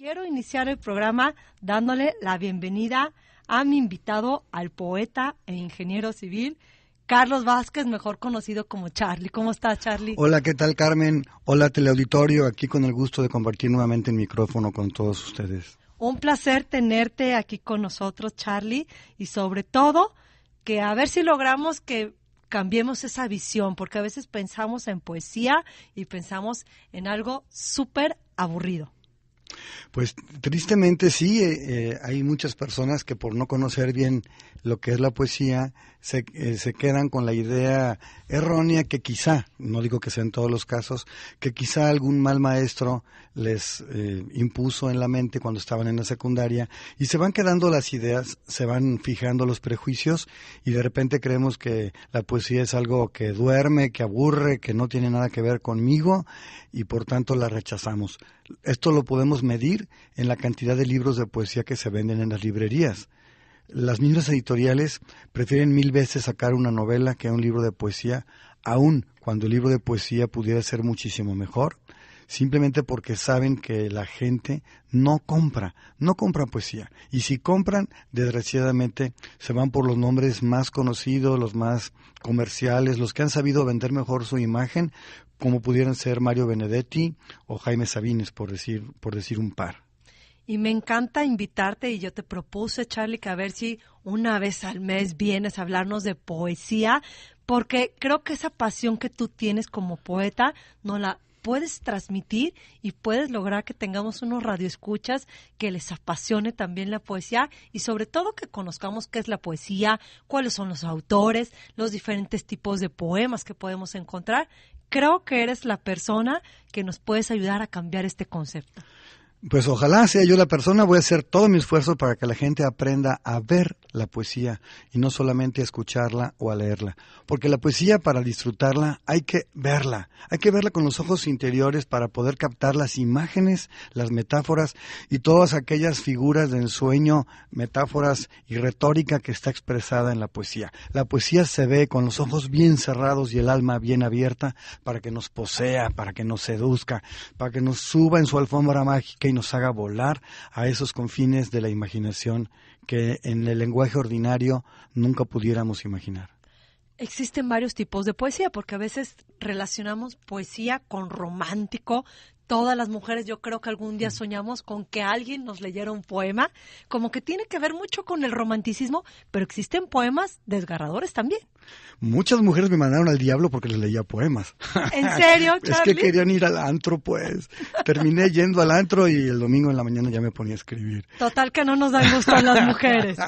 Quiero iniciar el programa dándole la bienvenida a mi invitado, al poeta e ingeniero civil, Carlos Vázquez, mejor conocido como Charly. ¿Cómo estás, Charly? Hola, ¿qué tal, Carmen? Hola, teleauditorio, aquí con el gusto de compartir nuevamente el micrófono con todos ustedes. Un placer tenerte aquí con nosotros, Charly, y sobre todo que a ver si logramos que cambiemos esa visión, porque a veces pensamos en poesía y pensamos en algo súper aburrido. Pues tristemente sí, hay muchas personas que por no conocer bien lo que es la poesía se quedan con la idea errónea que quizá, no digo que sea en todos los casos, que quizá algún mal maestro les impuso en la mente cuando estaban en la secundaria y se van quedando las ideas, se van fijando los prejuicios y de repente creemos que la poesía es algo que duerme, que aburre, que no tiene nada que ver conmigo y por tanto la rechazamos. Esto lo podemos medir en la cantidad de libros de poesía que se venden en las librerías. Las mismas editoriales prefieren 1000 veces sacar una novela que un libro de poesía, aun cuando el libro de poesía pudiera ser muchísimo mejor, simplemente porque saben que la gente no compra poesía. Y si compran, desgraciadamente, se van por los nombres más conocidos, los más comerciales, los que han sabido vender mejor su imagen, como pudieran ser Mario Benedetti o Jaime Sabines, por decir un par. Y me encanta invitarte, y yo te propuse, Charly, que a ver si una vez al mes vienes a hablarnos de poesía, porque creo que esa pasión que tú tienes como poeta no la puedes transmitir y puedes lograr que tengamos unos radioescuchas que les apasione también la poesía y sobre todo que conozcamos qué es la poesía, cuáles son los autores, los diferentes tipos de poemas que podemos encontrar. Creo que eres la persona que nos puedes ayudar a cambiar este concepto. Pues ojalá sea yo la persona, voy a hacer todo mi esfuerzo para que la gente aprenda a ver la poesía y no solamente a escucharla o a leerla. Porque la poesía, para disfrutarla, hay que verla con los ojos interiores para poder captar las imágenes, las metáforas y todas aquellas figuras de ensueño, metáforas y retórica que está expresada en la poesía. La poesía se ve con los ojos bien cerrados y el alma bien abierta para que nos posea, para que nos seduzca, para que nos suba en su alfombra mágica y nos haga volar a esos confines de la imaginación que en el lenguaje ordinario nunca pudiéramos imaginar. Existen varios tipos de poesía, porque a veces relacionamos poesía con romántico. Todas las mujeres, yo creo que algún día soñamos con que alguien nos leyera un poema, como que tiene que ver mucho con el romanticismo, pero existen poemas desgarradores también. Muchas mujeres me mandaron al diablo porque les leía poemas. ¿En serio, Charly? Es que querían ir al antro, pues. Terminé yendo al antro y el domingo en la mañana ya me ponía a escribir. Total que no nos dan gusto a las mujeres.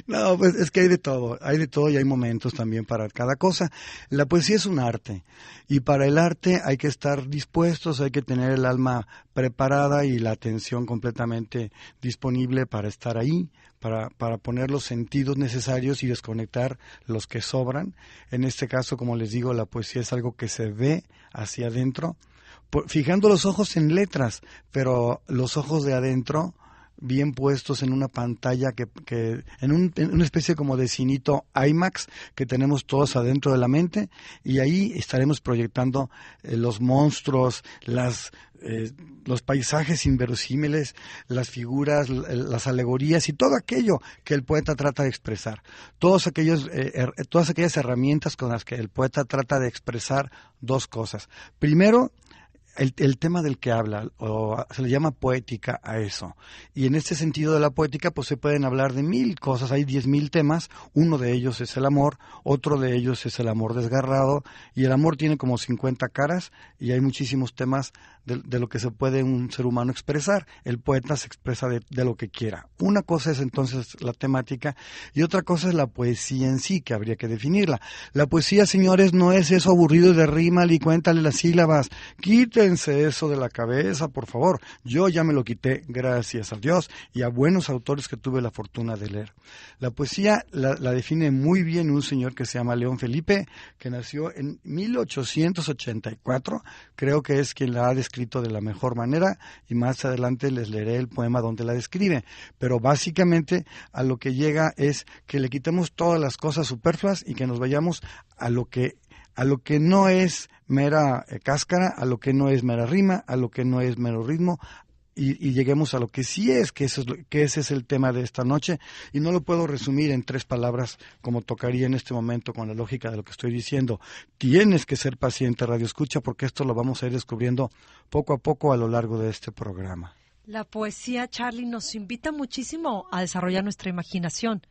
No, pues es que hay de todo y hay momentos también para cada cosa. La poesía es un arte y para el arte hay que estar dispuestos, hay que tener el alma preparada y la atención completamente disponible para estar ahí, para poner los sentidos necesarios y desconectar los que sobran. En este caso, como les digo, la poesía es algo que se ve hacia adentro, fijando los ojos en letras, pero los ojos de adentro bien puestos en una pantalla en una especie como de cinito IMAX que tenemos todos adentro de la mente y ahí estaremos proyectando los monstruos, los paisajes inverosímiles, las figuras, las alegorías y todo aquello que el poeta trata de expresar. Todas aquellas herramientas con las que el poeta trata de expresar dos cosas. Primero, el tema del que habla, o se le llama poética a eso. Y en este sentido de la poética, pues se pueden hablar de 1000 cosas, hay 10,000 temas, uno de ellos es el amor, otro de ellos es el amor desgarrado, y el amor tiene como 50 caras, y hay muchísimos temas de lo que se puede un ser humano expresar. El poeta se expresa de lo que quiera. Una cosa es entonces la temática, y otra cosa es la poesía en sí, que habría que definirla. La poesía, señores, no es eso aburrido de rímale y cuéntale las sílabas. Quítense eso de la cabeza, por favor. Yo ya me lo quité, gracias a Dios y a buenos autores que tuve la fortuna de leer. La poesía la define muy bien un señor que se llama León Felipe, que nació en 1884. Creo que es quien la ha descrito de la mejor manera y más adelante les leeré el poema donde la describe. Pero básicamente a lo que llega es que le quitemos todas las cosas superfluas y que nos vayamos a lo que no es mera cáscara, a lo que no es mera rima, a lo que no es mero ritmo, y lleguemos a lo que sí es, que ese es el tema de esta noche, y no lo puedo resumir en 3 palabras como tocaría en este momento con la lógica de lo que estoy diciendo. Tienes que ser paciente, Radio Escucha, porque esto lo vamos a ir descubriendo poco a poco a lo largo de este programa. La poesía, Charly, nos invita muchísimo a desarrollar nuestra imaginación.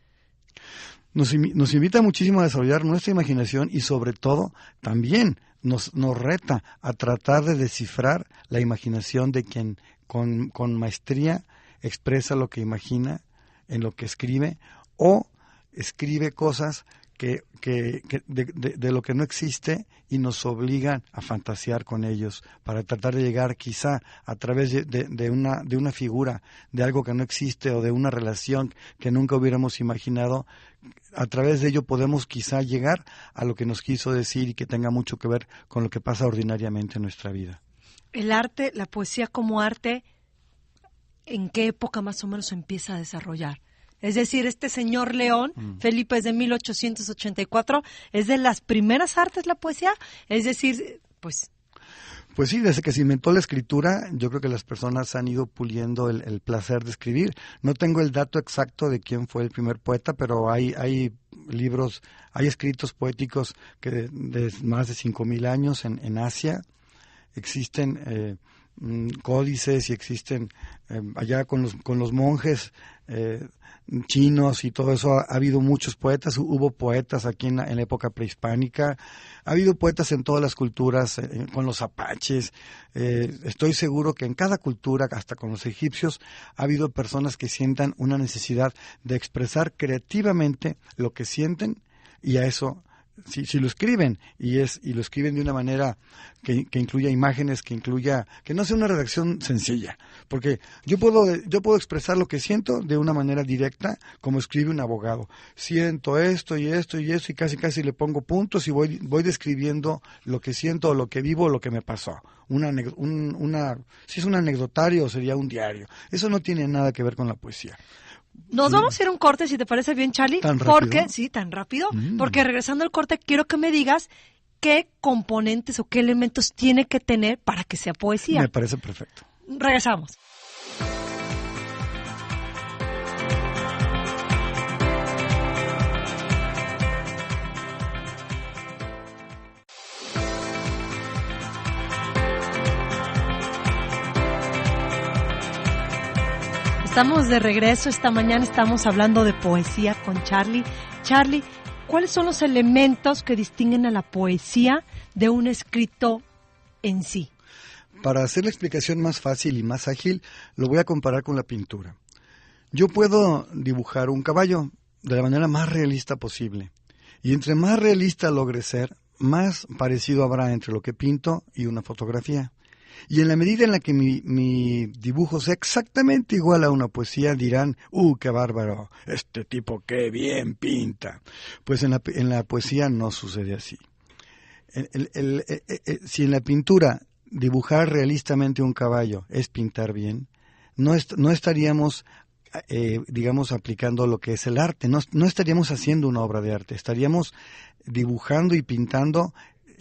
Nos invita muchísimo a desarrollar nuestra imaginación y sobre todo también nos reta a tratar de descifrar la imaginación de quien con maestría expresa lo que imagina en lo que escribe o escribe cosas de lo que no existe y nos obligan a fantasear con ellos para tratar de llegar quizá a través de una figura, de algo que no existe o de una relación que nunca hubiéramos imaginado. A través de ello podemos quizá llegar a lo que nos quiso decir y que tenga mucho que ver con lo que pasa ordinariamente en nuestra vida. El arte, la poesía como arte, ¿en qué época más o menos empieza a desarrollar? Es decir, este señor León, Felipe, es de 1884, ¿es de las primeras artes la poesía? Es decir, pues sí, desde que se inventó la escritura, yo creo que las personas han ido puliendo el placer de escribir. No tengo el dato exacto de quién fue el primer poeta, pero hay libros, hay escritos poéticos que de más de 5,000 años en Asia. Existen códices y existen allá con los monjes chinos y todo eso. Ha habido muchos poetas, hubo poetas aquí en la época prehispánica, ha habido poetas en todas las culturas, con los apaches. Estoy seguro que en cada cultura, hasta con los egipcios, ha habido personas que sientan una necesidad de expresar creativamente lo que sienten, y a eso si lo escriben y lo escriben de una manera que incluya imágenes, que no sea una redacción sencilla, porque yo puedo expresar lo que siento de una manera directa, como escribe un abogado. Siento esto y esto y eso, y casi le pongo puntos y voy describiendo lo que siento o lo que vivo o lo que me pasó. Si es un anecdotario, sería un diario. Eso no tiene nada que ver con la poesía. Nos vamos a ir a un corte, si te parece bien, Charly. ¿Tan rápido? Tan rápido. Porque regresando al corte, quiero que me digas qué componentes o qué elementos tiene que tener para que sea poesía. Me parece perfecto. Regresamos. Estamos de regreso. Esta mañana estamos hablando de poesía con Charly. Charly, ¿cuáles son los elementos que distinguen a la poesía de un escrito en sí? Para hacer la explicación más fácil y más ágil, lo voy a comparar con la pintura. Yo puedo dibujar un caballo de la manera más realista posible. Y entre más realista logre ser, más parecido habrá entre lo que pinto y una fotografía. Y en la medida en la que mi dibujo sea exactamente igual a una poesía, dirán, qué bárbaro, este tipo qué bien pinta. Pues en la poesía no sucede así. Si en la pintura dibujar realistamente un caballo es pintar bien, no estaríamos, aplicando lo que es el arte, no estaríamos haciendo una obra de arte, estaríamos dibujando y pintando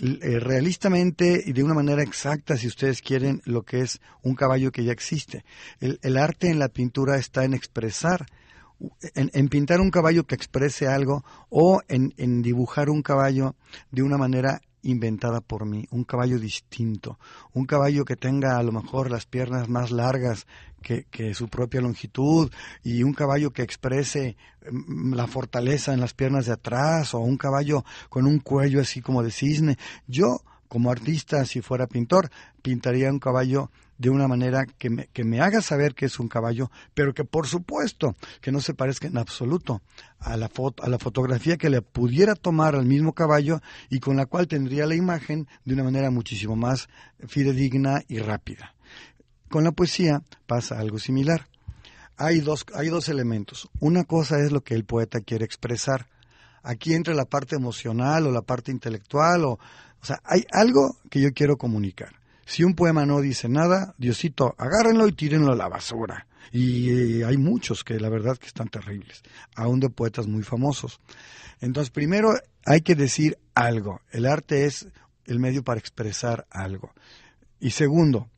realistamente y de una manera exacta, si ustedes quieren, lo que es un caballo que ya existe. El arte en la pintura está en expresar, en pintar un caballo que exprese algo, o en dibujar un caballo de una manera inventada por mí, un caballo distinto, un caballo que tenga a lo mejor las piernas más largas que su propia longitud, y un caballo que exprese la fortaleza en las piernas de atrás, o un caballo con un cuello así como de cisne. Yo, como artista, si fuera pintor, pintaría un caballo de una manera que me haga saber que es un caballo, pero que por supuesto que no se parezca en absoluto a la fotografía que le pudiera tomar al mismo caballo, y con la cual tendría la imagen de una manera muchísimo más fidedigna y rápida. Con la poesía pasa algo similar. Hay dos elementos. Una cosa es lo que el poeta quiere expresar. Aquí entra la parte emocional o la parte intelectual, o sea, hay algo que yo quiero comunicar. Si un poema no dice nada, Diosito, agárrenlo y tírenlo a la basura. Y hay muchos que la verdad que están terribles, aún de poetas muy famosos. Entonces, primero hay que decir algo. El arte es el medio para expresar algo. Y segundo,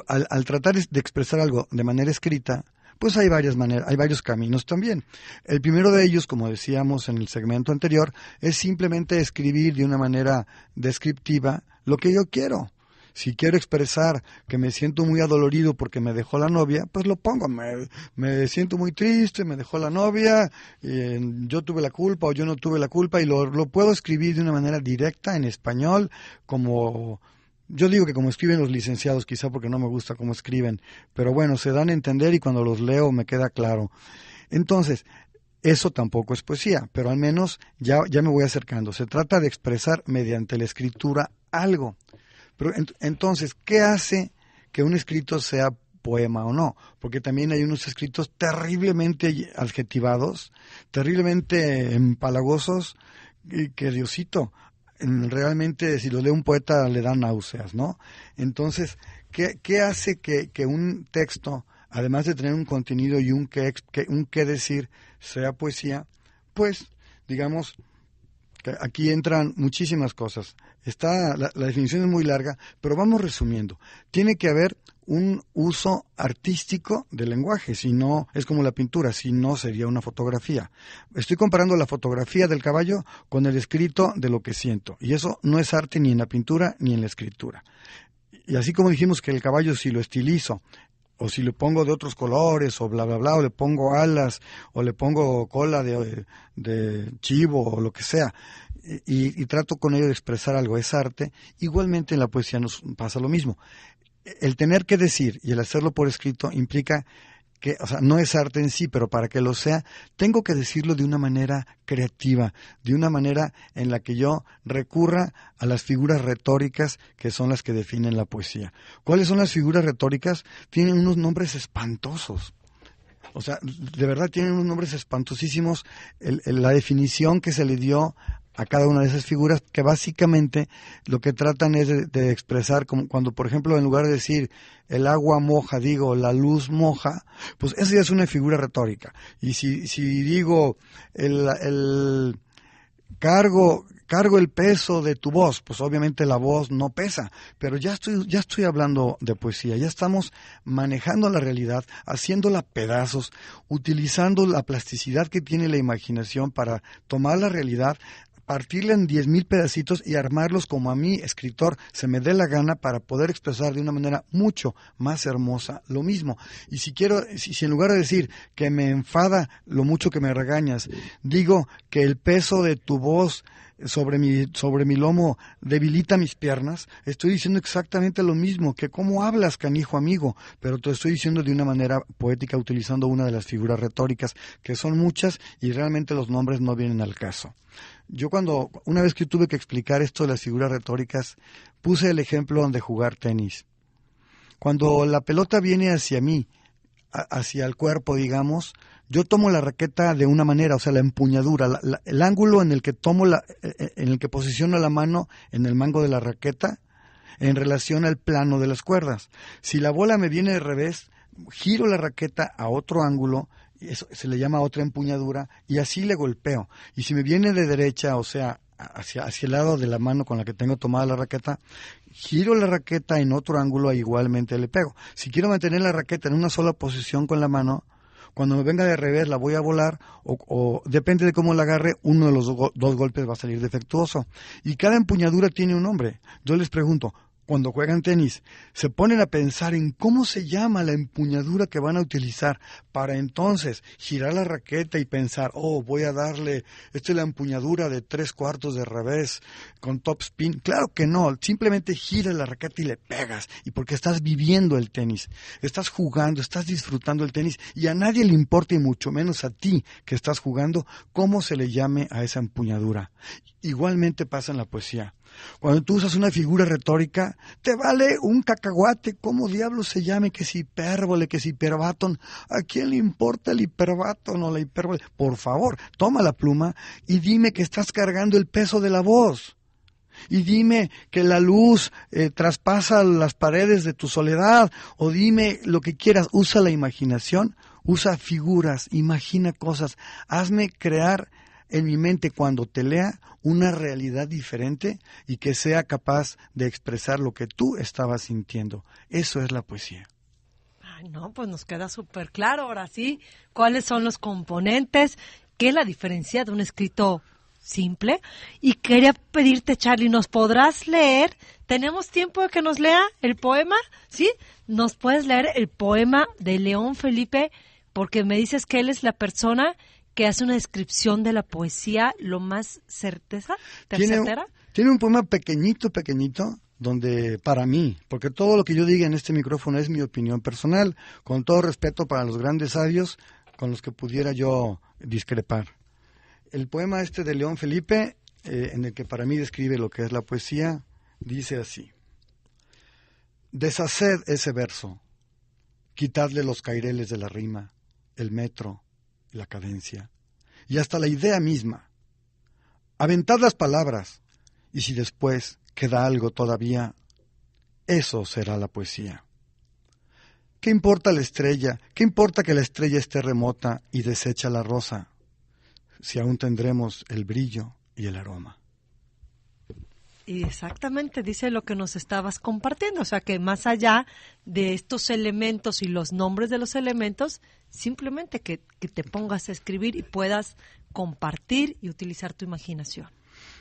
Al tratar de expresar algo de manera escrita, pues hay varias maneras, hay varios caminos también. El primero de ellos, como decíamos en el segmento anterior, es simplemente escribir de una manera descriptiva lo que yo quiero. Si quiero expresar que me siento muy adolorido porque me dejó la novia, pues lo pongo. Me siento muy triste, me dejó la novia, yo tuve la culpa o yo no tuve la culpa, y lo puedo escribir de una manera directa en español, como yo digo que como escriben los licenciados, quizá porque no me gusta cómo escriben, pero bueno, se dan a entender y cuando los leo me queda claro. Entonces, eso tampoco es poesía, pero al menos ya me voy acercando. Se trata de expresar mediante la escritura algo. Pero entonces, ¿qué hace que un escrito sea poema o no? Porque también hay unos escritos terriblemente adjetivados, terriblemente empalagosos, que Diosito, realmente si lo lee un poeta le da náuseas, ¿no? Entonces, ¿qué hace que un texto, además de tener un contenido y un qué decir, sea poesía? Pues, digamos, que aquí entran muchísimas cosas. La definición es muy larga, pero vamos resumiendo. Tiene que haber un uso artístico del lenguaje, si no, es como la pintura, si no sería una fotografía. Estoy comparando la fotografía del caballo con el escrito de lo que siento, y eso no es arte ni en la pintura ni en la escritura. Y así como dijimos que el caballo, si lo estilizo, o si le pongo de otros colores, o bla, bla, bla, o le pongo alas, o le pongo cola de chivo, o lo que sea, y trato con ello de expresar algo, es arte. Igualmente en la poesía nos pasa lo mismo. El tener que decir y el hacerlo por escrito implica que, o sea, no es arte en sí, pero para que lo sea, tengo que decirlo de una manera creativa, de una manera en la que yo recurra a las figuras retóricas que son las que definen la poesía. ¿Cuáles son las figuras retóricas? Tienen unos nombres espantosos. O sea, de verdad tienen unos nombres espantosísimos. La definición que se le dio a cada una de esas figuras, que básicamente lo que tratan es de expresar, como cuando, por ejemplo, en lugar de decir el agua moja, digo la luz moja, pues esa ya es una figura retórica. Y si digo el cargo el peso de tu voz, pues obviamente la voz no pesa, pero ya estoy hablando de poesía, ya estamos manejando la realidad, haciéndola pedazos, utilizando la plasticidad que tiene la imaginación para tomar la realidad, partirla en 10,000 pedacitos y armarlos como a mí, escritor, se me dé la gana, para poder expresar de una manera mucho más hermosa lo mismo. Y si en lugar de decir que me enfada lo mucho que me regañas, digo que el peso de tu voz sobre mi lomo debilita mis piernas, estoy diciendo exactamente lo mismo, que cómo hablas, canijo amigo, pero te estoy diciendo de una manera poética, utilizando una de las figuras retóricas, que son muchas y realmente los nombres no vienen al caso. Yo una vez que tuve que explicar esto de las figuras retóricas, puse el ejemplo de jugar tenis. Cuando la pelota viene hacia mí, hacia el cuerpo, digamos, yo tomo la raqueta de una manera, o sea, la empuñadura, el ángulo en el que en el que posiciono la mano en el mango de la raqueta, en relación al plano de las cuerdas. Si la bola me viene de revés, giro la raqueta a otro ángulo, y eso se le llama otra empuñadura, y así le golpeo. Y si me viene de derecha, o sea, hacia el lado de la mano con la que tengo tomada la raqueta, giro la raqueta en otro ángulo e igualmente le pego. Si quiero mantener la raqueta en una sola posición con la mano, cuando me venga de revés la voy a volar, o depende de cómo la agarre, uno de los dos golpes va a salir defectuoso. Y cada empuñadura tiene un nombre. Yo les pregunto, cuando juegan tenis, se ponen a pensar en cómo se llama la empuñadura que van a utilizar para entonces girar la raqueta y pensar, voy a darle, esta es la empuñadura de 3/4 de revés con top spin. Claro que no, simplemente giras la raqueta y le pegas, y porque estás viviendo el tenis, estás jugando, estás disfrutando el tenis, y a nadie le importa, y mucho menos a ti que estás jugando, cómo se le llame a esa empuñadura. Igualmente pasa en la poesía. Cuando tú usas una figura retórica, te vale un cacahuate cómo diablos se llame, que si hipérbole, que si hiperbatón. ¿A quién le importa el hiperbatón o la hipérbole? Por favor, toma la pluma y dime que estás cargando el peso de la voz. Y dime que la luz traspasa las paredes de tu soledad, o dime lo que quieras. Usa la imaginación, usa figuras, imagina cosas, hazme crear en mi mente cuando te lea una realidad diferente y que sea capaz de expresar lo que tú estabas sintiendo. Eso es la poesía. Ay, no, pues nos queda súper claro ahora sí cuáles son los componentes, qué es la diferencia de un escrito simple. Y quería pedirte, Charly, ¿nos podrás leer? ¿Tenemos tiempo de que nos lea el poema? ¿Sí? ¿Nos puedes leer el poema de León Felipe? Porque me dices que él es la persona que hace una descripción de la poesía lo más certera. Tiene un poema pequeñito, donde para mí, porque todo lo que yo diga en este micrófono es mi opinión personal, con todo respeto para los grandes sabios con los que pudiera yo discrepar. El poema de León Felipe, en el que para mí describe lo que es la poesía, dice así: deshaced ese verso, quitadle los caireles de la rima, el metro, la cadencia, y hasta la idea misma. Aventad las palabras, y si después queda algo todavía, eso será la poesía. ¿Qué importa la estrella? ¿Qué importa que la estrella esté remota y deshecha la rosa, si aún tendremos el brillo y el aroma? Y exactamente dice lo que nos estabas compartiendo, o sea que más allá de estos elementos y los nombres de los elementos, simplemente que te pongas a escribir y puedas compartir y utilizar tu imaginación.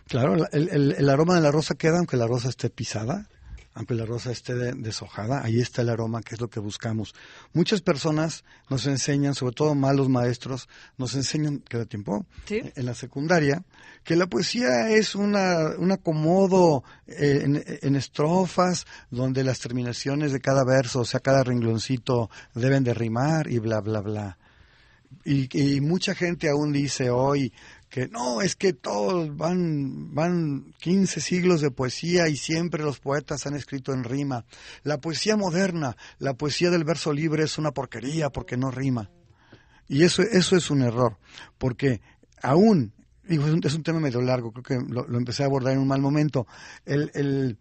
Claro, el aroma de la rosa queda aunque la rosa esté pisada, aunque la rosa esté deshojada, ahí está el aroma, que es lo que buscamos. Muchas personas nos enseñan, sobre todo malos maestros, nos enseñan, ¿queda tiempo? ¿Sí? En la secundaria, que la poesía es un acomodo en estrofas, donde las terminaciones de cada verso, o sea, cada rengloncito deben de rimar y bla, bla, bla. Y mucha gente aún dice hoy que no, es que todos van 15 siglos de poesía y siempre los poetas han escrito en rima. La poesía moderna, la poesía del verso libre es una porquería porque no rima. Y eso es un error, porque aún, digo, es un tema medio largo, creo que lo empecé a abordar en un mal momento. El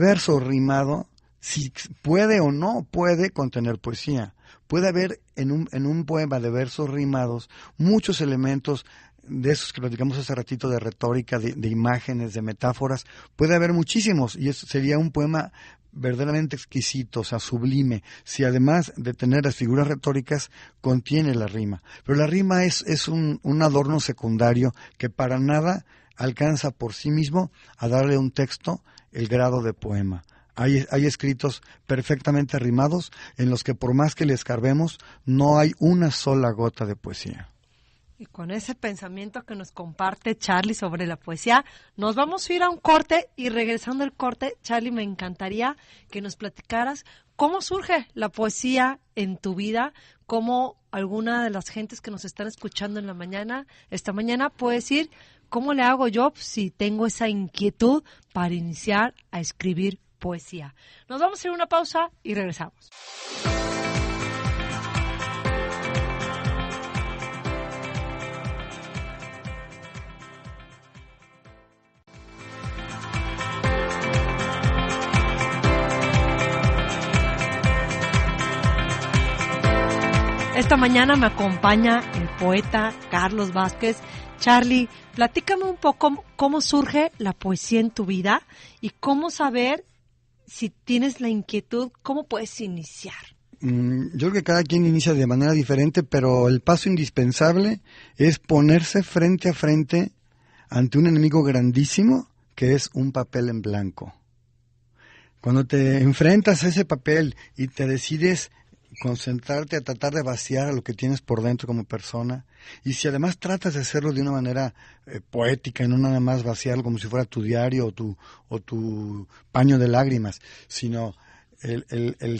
verso rimado, si puede o no puede contener poesía. Puede haber en un poema de versos rimados muchos elementos de esos que platicamos hace ratito, de retórica, de imágenes, de metáforas. Puede haber muchísimos y eso sería un poema verdaderamente exquisito, o sea, sublime, si además de tener las figuras retóricas contiene la rima. Pero la rima es un adorno secundario que para nada alcanza por sí mismo a darle a un texto el grado de poema. Hay escritos perfectamente rimados en los que por más que le escarbemos no hay una sola gota de poesía. Y con ese pensamiento que nos comparte Charly sobre la poesía, nos vamos a ir a un corte y regresando al corte, Charly, me encantaría que nos platicaras cómo surge la poesía en tu vida, cómo alguna de las gentes que nos están escuchando en la mañana, esta mañana, puede decir, ¿cómo le hago yo si tengo esa inquietud para iniciar a escribir poesía? Nos vamos a ir a una pausa y regresamos. Esta mañana me acompaña el poeta Carlos Vázquez. Charly, platícame un poco cómo surge la poesía en tu vida y cómo saber si tienes la inquietud, ¿cómo puedes iniciar? Yo creo que cada quien inicia de manera diferente, pero el paso indispensable es ponerse frente a frente ante un enemigo grandísimo que es un papel en blanco. Cuando te enfrentas a ese papel y te decides concentrarte a tratar de vaciar a lo que tienes por dentro como persona, y si además tratas de hacerlo de una manera poética y no nada más vaciarlo como si fuera tu diario o tu paño de lágrimas, sino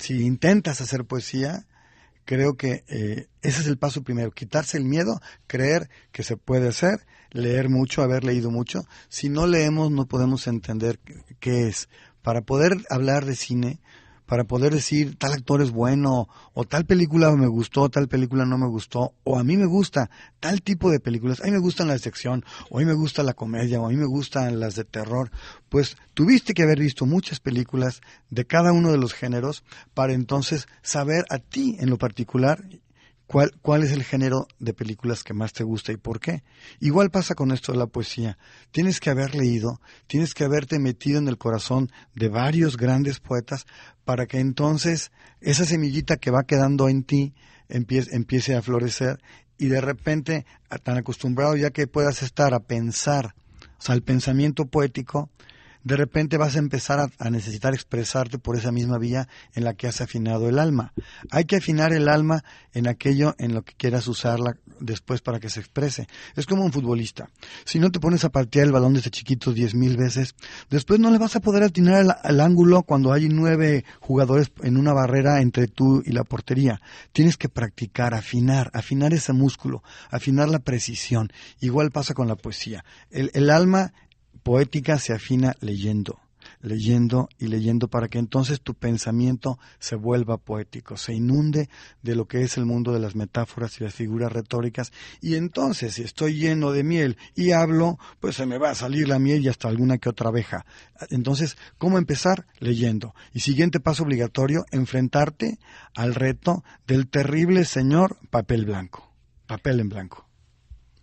si intentas hacer poesía, creo que ese es el paso primero, quitarse el miedo, creer que se puede hacer, leer mucho, haber leído mucho. Si no leemos no podemos entender qué es. Para poder hablar de cine, para poder decir tal actor es bueno, o tal película me gustó, tal película no me gustó, o a mí me gusta tal tipo de películas, a mí me gustan las de acción, o a mí me gusta la comedia, o a mí me gustan las de terror, pues tuviste que haber visto muchas películas de cada uno de los géneros para entonces saber a ti en lo particular ¿Cuál es el género de películas que más te gusta y por qué? Igual pasa con esto de la poesía. Tienes que haber leído, tienes que haberte metido en el corazón de varios grandes poetas para que entonces esa semillita que va quedando en ti empiece a florecer y de repente, tan acostumbrado ya que puedas estar a pensar, o sea, el pensamiento poético, de repente vas a empezar a necesitar expresarte por esa misma vía en la que has afinado el alma. Hay que afinar el alma en aquello en lo que quieras usarla después para que se exprese. Es como un futbolista. Si no te pones a patear el balón desde chiquito 10,000 veces, después no le vas a poder atinar al ángulo cuando hay 9 jugadores en una barrera entre tú y la portería. Tienes que practicar, afinar ese músculo, afinar la precisión. Igual pasa con la poesía. El alma poética se afina leyendo y leyendo para que entonces tu pensamiento se vuelva poético, se inunde de lo que es el mundo de las metáforas y las figuras retóricas y entonces si estoy lleno de miel y hablo, pues se me va a salir la miel y hasta alguna que otra abeja. Entonces, ¿cómo empezar? Leyendo. Y siguiente paso obligatorio, enfrentarte al reto del terrible señor papel en blanco.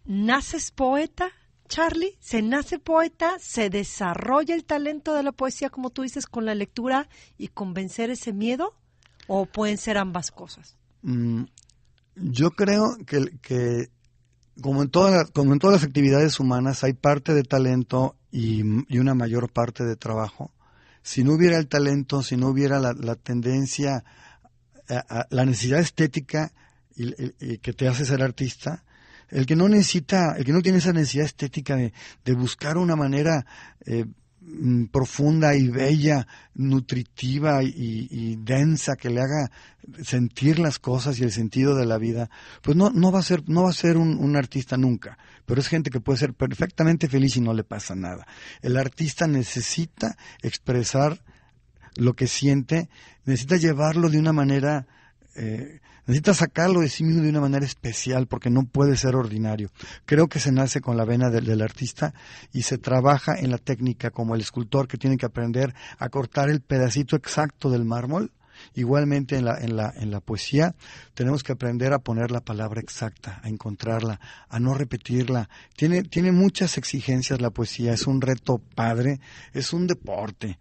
¿Naces poeta, Charly? ¿Se nace poeta? ¿Se desarrolla el talento de la poesía, como tú dices, con la lectura y con vencer ese miedo? ¿O pueden ser ambas cosas? Yo creo que como en todas las actividades humanas hay parte de talento y una mayor parte de trabajo. Si no hubiera el talento, si no hubiera la tendencia, la necesidad estética y que te hace ser artista, el que no tiene esa necesidad estética de buscar una manera profunda y bella, nutritiva y densa que le haga sentir las cosas y el sentido de la vida, pues no va a ser un artista nunca, pero es gente que puede ser perfectamente feliz y no le pasa nada. El artista necesita expresar lo que siente, necesita llevarlo de una manera necesita sacarlo de sí mismo de una manera especial porque no puede ser ordinario. Creo que se nace con la vena del artista y se trabaja en la técnica como el escultor que tiene que aprender a cortar el pedacito exacto del mármol. Igualmente en la poesía tenemos que aprender a poner la palabra exacta, a encontrarla, a no repetirla. Tiene muchas exigencias la poesía, es un reto padre, es un deporte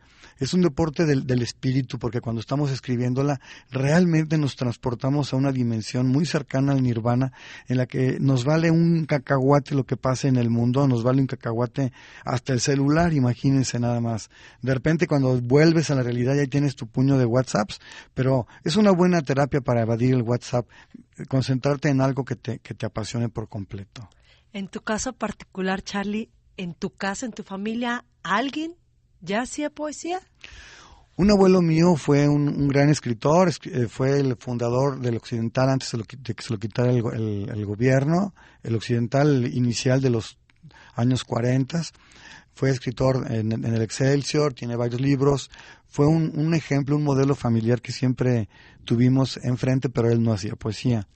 del espíritu, porque cuando estamos escribiéndola realmente nos transportamos a una dimensión muy cercana al nirvana, en la que nos vale un cacahuate lo que pase en el mundo, nos vale un cacahuate hasta el celular, imagínense nada más. De repente cuando vuelves a la realidad ya tienes tu puño de WhatsApps, pero es una buena terapia para evadir el WhatsApp, concentrarte en algo que te apasione por completo. En tu caso particular, Charly, en tu casa, en tu familia, ¿alguien ya hacía poesía? Un abuelo mío fue un gran escritor, fue el fundador del Occidental antes de que se lo quitara el gobierno, el Occidental inicial de los años 40. Fue escritor en el Excelsior, tiene varios libros, fue un ejemplo, un modelo familiar que siempre tuvimos enfrente, pero él no hacía poesía.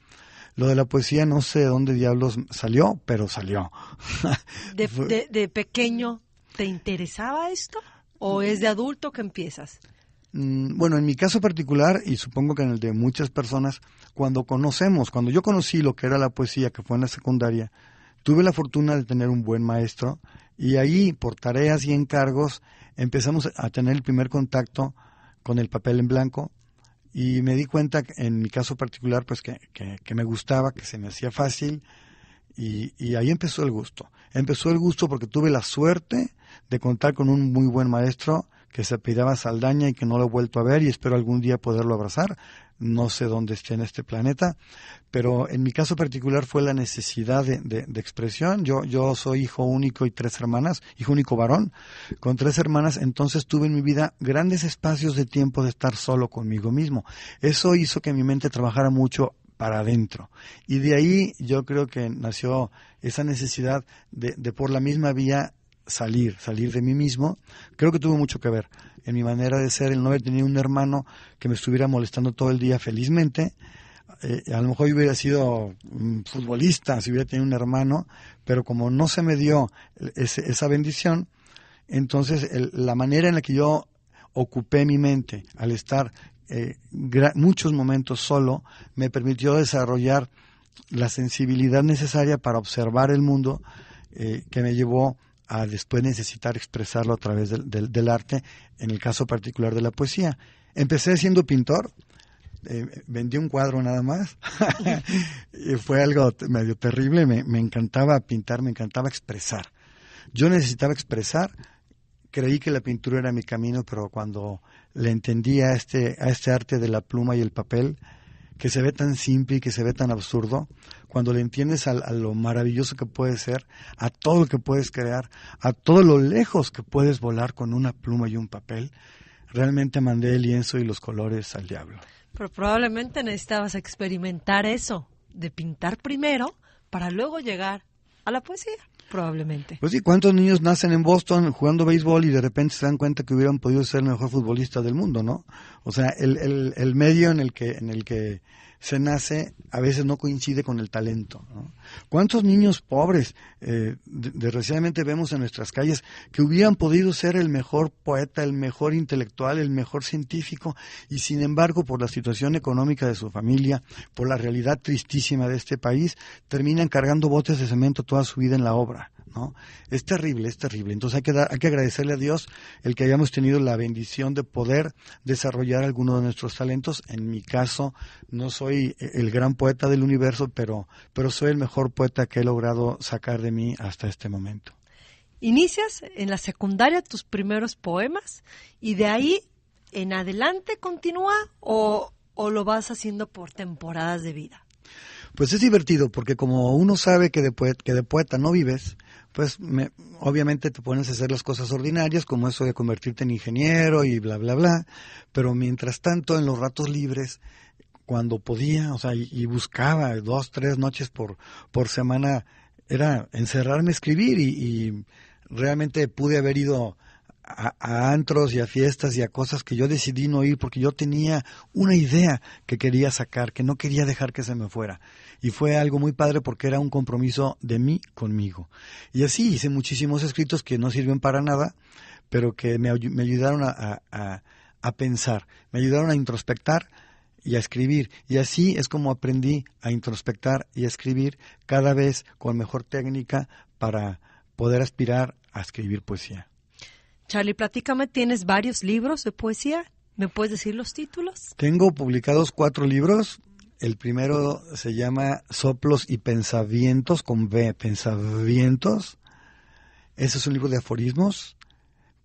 Lo de la poesía no sé de dónde diablos salió, pero salió. ¿De pequeño te interesaba esto? ¿O es de adulto que empiezas? Bueno, en mi caso particular, y supongo que en el de muchas personas, cuando yo conocí lo que era la poesía, que fue en la secundaria, tuve la fortuna de tener un buen maestro, y ahí, por tareas y encargos, empezamos a tener el primer contacto con el papel en blanco, y me di cuenta, en mi caso particular, pues que me gustaba, que se me hacía fácil, y ahí empezó el gusto. Empezó el gusto porque tuve la suerte de contar con un muy buen maestro que se apellidaba Saldaña y que no lo he vuelto a ver y espero algún día poderlo abrazar. No sé dónde esté en este planeta, pero en mi caso particular fue la necesidad de expresión. Yo soy hijo único y 3 hermanas, hijo único varón, con 3 hermanas, entonces tuve en mi vida grandes espacios de tiempo de estar solo conmigo mismo. Eso hizo que mi mente trabajara mucho para adentro. Y de ahí yo creo que nació esa necesidad de por la misma vía salir de mí mismo. Creo que tuvo mucho que ver en mi manera de ser, el no haber tenido un hermano que me estuviera molestando todo el día felizmente. A lo mejor yo hubiera sido futbolista si hubiera tenido un hermano, pero como no se me dio esa bendición, entonces la manera en la que yo ocupé mi mente al estar muchos momentos solo, me permitió desarrollar la sensibilidad necesaria para observar el mundo, que me llevó a después necesitar expresarlo a través del arte, en el caso particular de la poesía. Empecé siendo pintor, vendí un cuadro nada más, y fue algo medio terrible, me encantaba pintar, me encantaba expresar. Yo necesitaba expresar, creí que la pintura era mi camino, pero cuando le entendí a este arte de la pluma y el papel, que se ve tan simple y que se ve tan absurdo, cuando le entiendes a lo maravilloso que puede ser, a todo lo que puedes crear, a todo lo lejos que puedes volar con una pluma y un papel, realmente mandé el lienzo y los colores al diablo. Pero probablemente necesitabas experimentar eso, de pintar primero para luego llegar a la poesía, probablemente. Pues sí, ¿cuántos niños nacen en Boston jugando béisbol y de repente se dan cuenta que hubieran podido ser el mejor futbolista del mundo, ¿no? O sea, el medio en el que se nace a veces no coincide con el talento, ¿no? ¿Cuántos niños pobres desgraciadamente vemos en nuestras calles que hubieran podido ser el mejor poeta, el mejor intelectual, el mejor científico, y sin embargo por la situación económica de su familia, por la realidad tristísima de este país, terminan cargando botes de cemento toda su vida en la obra, ¿no? Es terrible, es terrible. Entonces hay que agradecerle a Dios el que hayamos tenido la bendición de poder desarrollar alguno de nuestros talentos. En mi caso, no soy el gran poeta del universo, pero soy el mejor poeta que he logrado sacar de mí hasta este momento. Inicias en la secundaria tus primeros poemas y de ahí en adelante continúa o lo vas haciendo por temporadas de vida. Pues es divertido porque como uno sabe que de poeta no vives, pues obviamente te pones a hacer las cosas ordinarias, como eso de convertirte en ingeniero y bla, bla, bla, pero mientras tanto en los ratos libres, cuando podía, o sea, y buscaba 2, 3 noches por semana, era encerrarme a escribir y realmente pude haber ido a antros y a fiestas y a cosas que yo decidí no ir porque yo tenía una idea que quería sacar, que no quería dejar que se me fuera. Y fue algo muy padre porque era un compromiso de mí conmigo. Y así hice muchísimos escritos que no sirven para nada, pero que me ayudaron a pensar, me ayudaron a introspectar y a escribir. Y así es como aprendí a introspectar y a escribir cada vez con mejor técnica para poder aspirar a escribir poesía. Charly, platícame, ¿tienes varios libros de poesía? ¿Me puedes decir los títulos? Tengo publicados 4 libros. El primero se llama Soplos y Pensavientos, con B, Pensavientos. Ese es un libro de aforismos,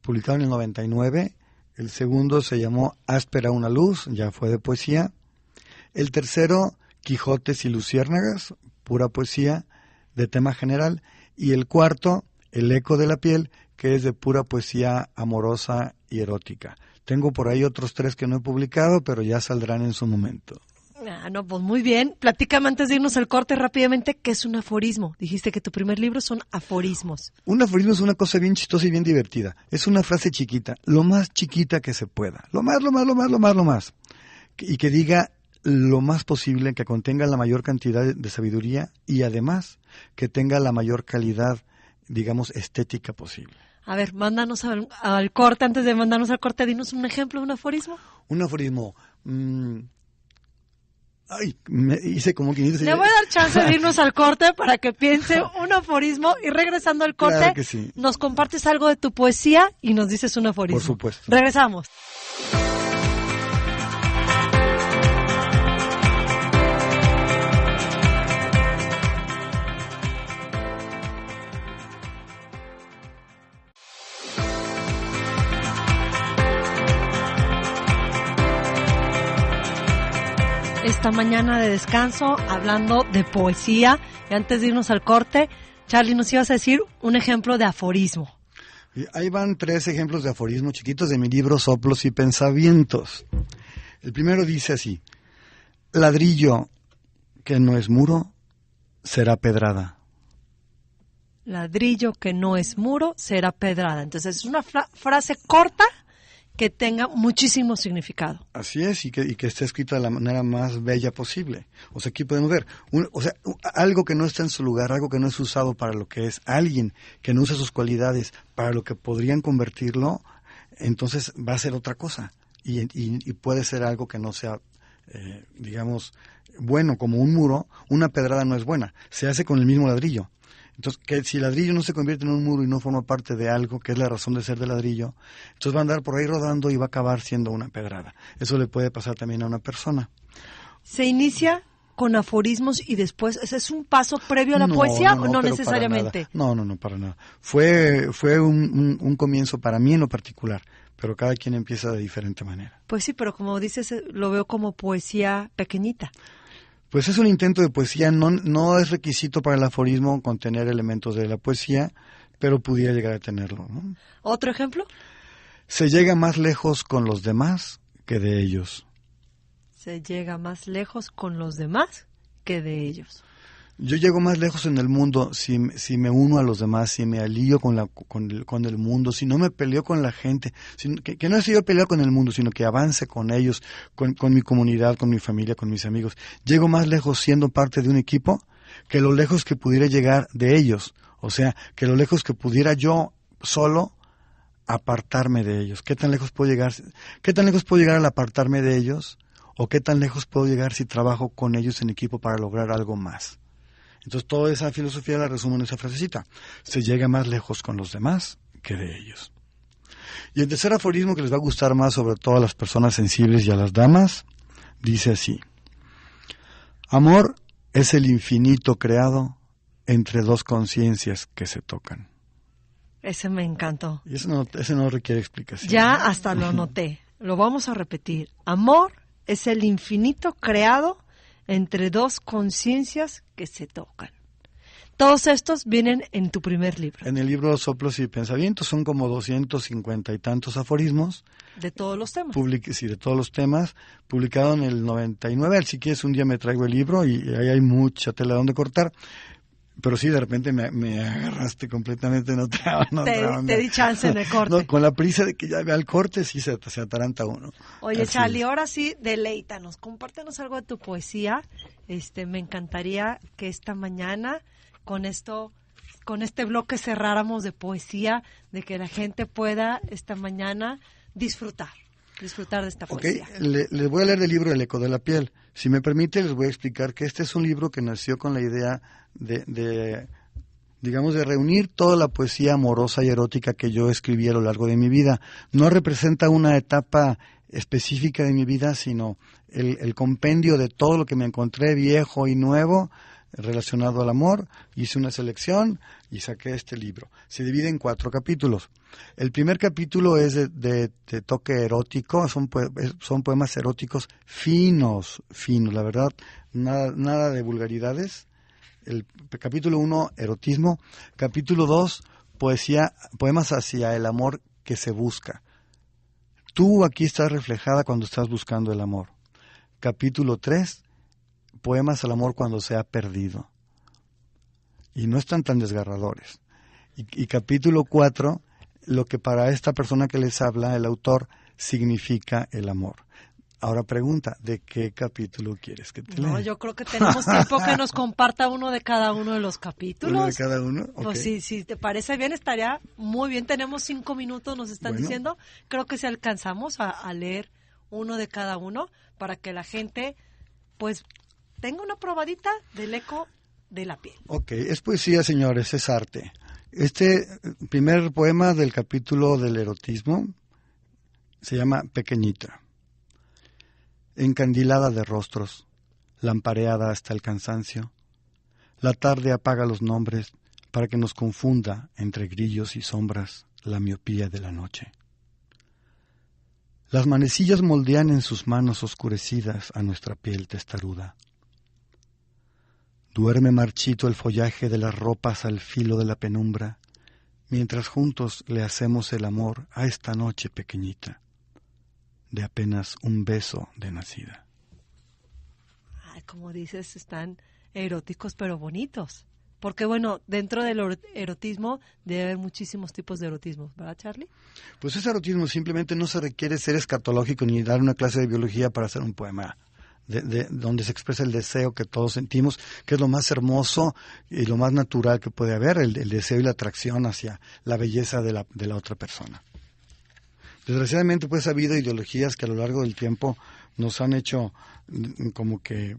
publicado en el 99. El segundo se llamó Áspera una luz, ya fue de poesía. El tercero, Quijotes y Luciérnagas, pura poesía de tema general. Y el cuarto, El eco de la piel, que es de pura poesía amorosa y erótica. Tengo por ahí otros 3 que no he publicado, pero ya saldrán en su momento. No, pues muy bien. Platícame antes de irnos al corte rápidamente, ¿qué es un aforismo? Dijiste que tu primer libro son aforismos. Un aforismo es una cosa bien chistosa y bien divertida. Es una frase chiquita, lo más chiquita que se pueda. Lo más. Y que diga lo más posible, que contenga la mayor cantidad de sabiduría y además que tenga la mayor calidad, digamos, estética posible. A ver, mándanos al corte. Antes de mandarnos al corte, dinos un ejemplo de un aforismo. Un aforismo. Me hice como que... Le voy a dar chance de irnos al corte para que piense un aforismo y regresando al corte, claro que sí, nos compartes algo de tu poesía y nos dices un aforismo. Por supuesto. Regresamos. Esta mañana de descanso hablando de poesía, y antes de irnos al corte, Charly, nos ibas a decir un ejemplo de aforismo. Ahí van 3 ejemplos de aforismo chiquitos de mi libro Soplos y Pensavientos. El primero dice así: ladrillo que no es muro será pedrada. Ladrillo que no es muro será pedrada. Entonces es una frase corta que tenga muchísimo significado. Así es, y que esté escrita de la manera más bella posible. O sea, aquí podemos ver, algo que no está en su lugar, algo que no es usado para lo que es, alguien que no usa sus cualidades para lo que podrían convertirlo, entonces va a ser otra cosa. y puede ser algo que no sea, digamos, bueno, como un muro. Una pedrada no es buena, se hace con el mismo ladrillo. Entonces, que si el ladrillo no se convierte en un muro y no forma parte de algo, que es la razón de ser del ladrillo, entonces va a andar por ahí rodando y va a acabar siendo una pedrada. Eso le puede pasar también a una persona. ¿Se inicia con aforismos y después ese es un paso previo a la poesía o no necesariamente? No, para nada. Fue un comienzo para mí en lo particular, pero cada quien empieza de diferente manera. Pues sí, pero como dices, lo veo como poesía pequeñita. Pues es un intento de poesía, no es requisito para el aforismo contener elementos de la poesía, pero pudiera llegar a tenerlo, ¿no? ¿Otro ejemplo? Se llega más lejos con los demás que de ellos. Se llega más lejos con los demás que de ellos. Yo llego más lejos en el mundo si me uno a los demás, si me alío con el mundo, si no me peleo con la gente, que no es yo pelear con el mundo, sino que avance con ellos, con mi comunidad, con mi familia, con mis amigos. Llego más lejos siendo parte de un equipo que lo lejos que pudiera llegar de ellos. O sea, que lo lejos que pudiera yo solo apartarme de ellos. ¿Qué tan lejos puedo llegar? ¿Qué tan lejos puedo llegar al apartarme de ellos? ¿O qué tan lejos puedo llegar si trabajo con ellos en equipo para lograr algo más? Entonces, toda esa filosofía la resumo en esa frasecita. Se llega más lejos con los demás que de ellos. Y el tercer aforismo que les va a gustar más, sobre todo a las personas sensibles y a las damas, dice así: amor es el infinito creado entre dos conciencias que se tocan. Ese me encantó. Y ese no requiere explicación. Ya hasta lo noté. Lo vamos a repetir. Amor es el infinito creado entre dos conciencias que se tocan. Todos estos vienen en tu primer libro. En el libro Soplos y Pensamientos son como 250 y tantos aforismos. De todos los temas. Sí, de todos los temas. Publicado en el 99. Si quieres, un día me traigo el libro y ahí hay mucha tela donde cortar. Pero sí, de repente me agarraste completamente, Te di chance en el corte. No, con la prisa de que ya vea el corte, sí se ataranta uno. Oye, Así Charlie, es. ahora sí, deleítanos, compártenos algo de tu poesía. Me encantaría que esta mañana, con este bloque cerráramos de poesía, de que la gente pueda esta mañana disfrutar de esta poesía. Les voy a leer del libro El eco de la piel. Si me permite, les voy a explicar que este es un libro que nació con la idea de reunir toda la poesía amorosa y erótica que yo escribí a lo largo de mi vida. No representa una etapa específica de mi vida, sino el compendio de todo lo que me encontré viejo y nuevo relacionado al amor. Hice una selección y saqué este libro. Se divide en 4 capítulos. El primer capítulo es de toque erótico, son poemas eróticos finos, la verdad, nada de vulgaridades. El capítulo 1, erotismo. Capítulo 2, poemas hacia el amor que se busca. Tú aquí estás reflejada cuando estás buscando el amor. Capítulo 3, poemas al amor cuando se ha perdido. Y no están tan desgarradores. Y capítulo 4, lo que para esta persona que les habla, el autor, significa el amor. Ahora pregunta, ¿de qué capítulo quieres que te lea? No, yo creo que tenemos tiempo que nos comparta uno de cada uno de los capítulos. ¿Uno de cada uno? Okay. Pues si te parece bien, estaría muy bien. Tenemos 5 minutos, nos están diciendo. Creo que si alcanzamos a leer uno de cada uno para que la gente, pues, tenga una probadita del eco de la piel. Ok, es poesía, señores, es arte. Este primer poema del capítulo del erotismo se llama Pequeñita. Encandilada de rostros, lampareada hasta el cansancio, la tarde apaga los nombres para que nos confunda entre grillos y sombras la miopía de la noche. Las manecillas moldean en sus manos oscurecidas a nuestra piel testaruda. Duerme marchito el follaje de las ropas al filo de la penumbra, mientras juntos le hacemos el amor a esta noche pequeñita, de apenas un beso de nacida. Ay, como dices, están eróticos pero bonitos. Porque bueno, dentro del erotismo debe haber muchísimos tipos de erotismo, ¿verdad, Charlie? Pues ese erotismo simplemente no se requiere ser escatológico ni dar una clase de biología para hacer un poema. Donde se expresa el deseo que todos sentimos, que es lo más hermoso y lo más natural que puede haber, el deseo y la atracción hacia la belleza de la otra persona. Desgraciadamente, pues ha habido ideologías que a lo largo del tiempo nos han hecho como que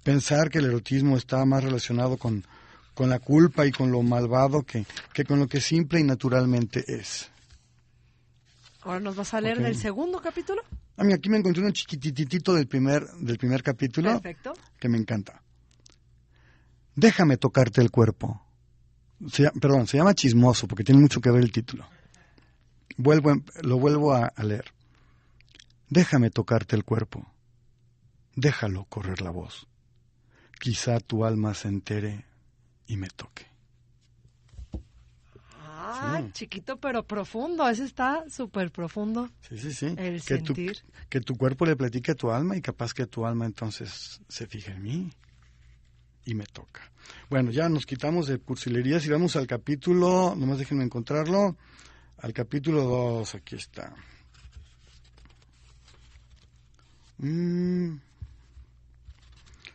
pensar que el erotismo está más relacionado con la culpa y con lo malvado que con lo que simple y naturalmente es. Ahora nos vas a leer del segundo capítulo. A mí aquí me encontré un chiquititito del primer capítulo. Perfecto. Que me encanta. Déjame tocarte el cuerpo. Se llama Chismoso porque tiene mucho que ver el título. Lo vuelvo a leer. Déjame tocarte el cuerpo. Déjalo correr la voz. Quizá tu alma se entere y me toque. Sí. Chiquito pero profundo, ese está súper profundo. Sí. El sentir. Que tu cuerpo le platique a tu alma y capaz que tu alma entonces se fije en mí y me toca. Bueno, ya nos quitamos de cursilerías y vamos al capítulo, nomás déjenme encontrarlo, al capítulo 2, aquí está.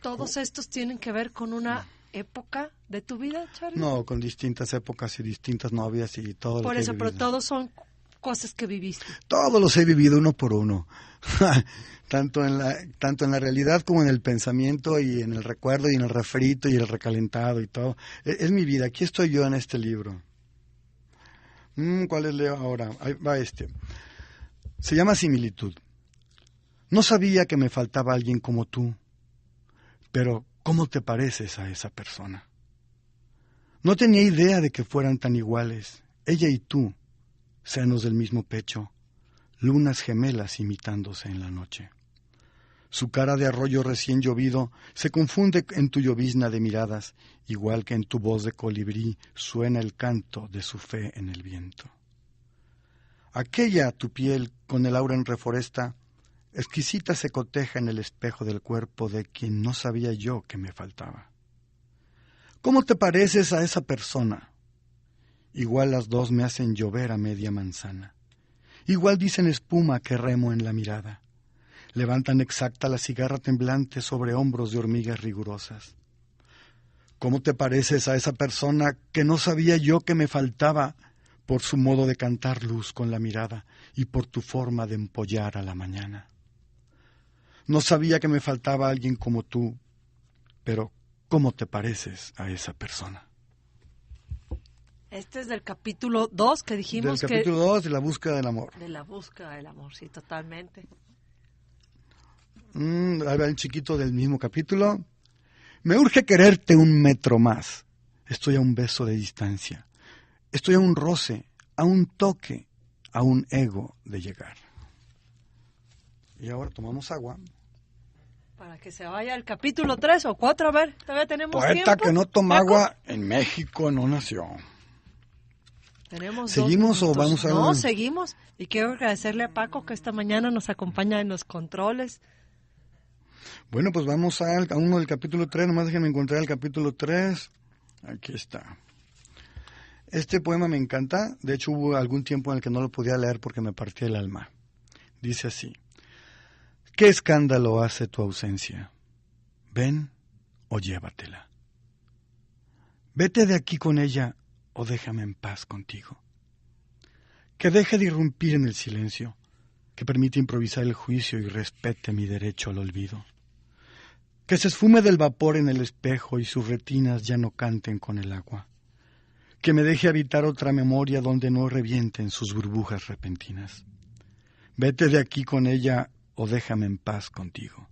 ¿Todos estos tienen que ver con una época de tu vida, Charlie? No, con distintas épocas y distintas novias y todo lo que he vivido. Pero todos son cosas que viviste. Todos los he vivido uno por uno. tanto en la realidad como en el pensamiento y en el recuerdo y en el refrito y el recalentado y todo. Es mi vida. Aquí estoy yo en este libro. ¿Cuál leo ahora? Ahí va este. Se llama Similitud. No sabía que me faltaba alguien como tú, pero ¿cómo te pareces a esa persona? No tenía idea de que fueran tan iguales, ella y tú, senos del mismo pecho, lunas gemelas imitándose en la noche. Su cara de arroyo recién llovido se confunde en tu llovizna de miradas, igual que en tu voz de colibrí suena el canto de su fe en el viento. Aquella, tu piel, con el aura en reforesta, exquisita se coteja en el espejo del cuerpo de quien no sabía yo que me faltaba. ¿Cómo te pareces a esa persona? Igual las dos me hacen llover a media manzana. Igual dicen espuma que remo en la mirada. Levantan exacta la cigarra temblante sobre hombros de hormigas rigurosas. ¿Cómo te pareces a esa persona que no sabía yo que me faltaba por su modo de cantar luz con la mirada y por tu forma de empollar a la mañana? No sabía que me faltaba alguien como tú, pero ¿cómo te pareces a esa persona? Este es del capítulo 2 que dijimos Del capítulo 2 de la búsqueda del amor. De la búsqueda del amor, sí, totalmente. Ahí va el chiquito del mismo capítulo. Me urge quererte 1 metro más. Estoy a un beso de distancia. Estoy a un roce, a un toque, a un ego de llegar. Y ahora tomamos agua. Para que se vaya al capítulo 3 o 4, a ver, todavía tenemos Poeta tiempo. que no toma agua en México no nació. Tenemos ¿Seguimos o vamos a...? No, seguimos. Y quiero agradecerle a Paco que esta mañana nos acompaña en los controles. Bueno, pues vamos a uno del capítulo 3, nomás déjenme encontrar el capítulo 3. Aquí está. Este poema me encanta, de hecho hubo algún tiempo en el que no lo podía leer porque me partía el alma. Dice así: ¿qué escándalo hace tu ausencia? Ven o llévatela. Vete de aquí con ella o déjame en paz contigo. Que deje de irrumpir en el silencio, que permite improvisar el juicio y respete mi derecho al olvido. Que se esfume del vapor en el espejo y sus retinas ya no canten con el agua. Que me deje habitar otra memoria donde no revienten sus burbujas repentinas. Vete de aquí con ella o déjame en paz contigo.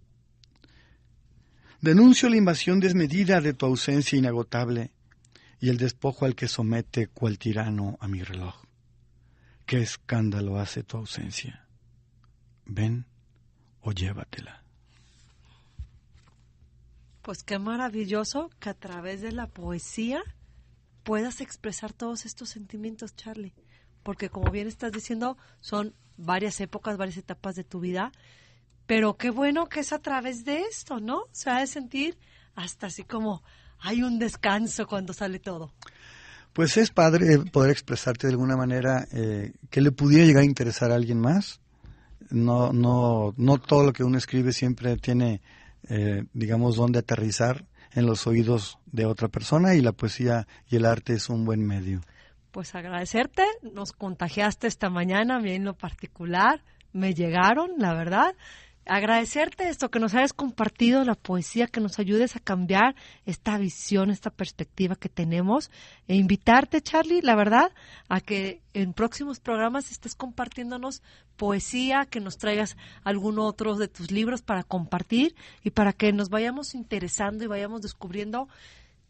Denuncio la invasión desmedida de tu ausencia inagotable y el despojo al que somete cual tirano a mi reloj. ¿Qué escándalo hace tu ausencia? Ven o llévatela. Pues qué maravilloso que a través de la poesía puedas expresar todos estos sentimientos, Charlie. Porque como bien estás diciendo, son varias épocas, varias etapas de tu vida. Pero qué bueno que es a través de esto, ¿no? Se ha de sentir hasta así como hay un descanso cuando sale todo. Pues es padre poder expresarte de alguna manera que le pudiera llegar a interesar a alguien más. No todo lo que uno escribe siempre tiene, digamos, dónde aterrizar en los oídos de otra persona, y la poesía y el arte es un buen medio. pues agradecerte, nos contagiaste esta mañana, a mí en lo particular, me llegaron, la verdad. Agradecerte esto, que nos hayas compartido la poesía, que nos ayudes a cambiar esta visión, esta perspectiva que tenemos, e invitarte, Charly, la verdad, a que en próximos programas estés compartiéndonos poesía, que nos traigas algún otro de tus libros para compartir y para que nos vayamos interesando y vayamos descubriendo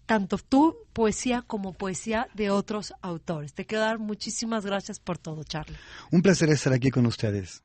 tanto tu poesía como poesía de otros autores. Te quiero dar muchísimas gracias por todo, Charly. Un placer estar aquí con ustedes.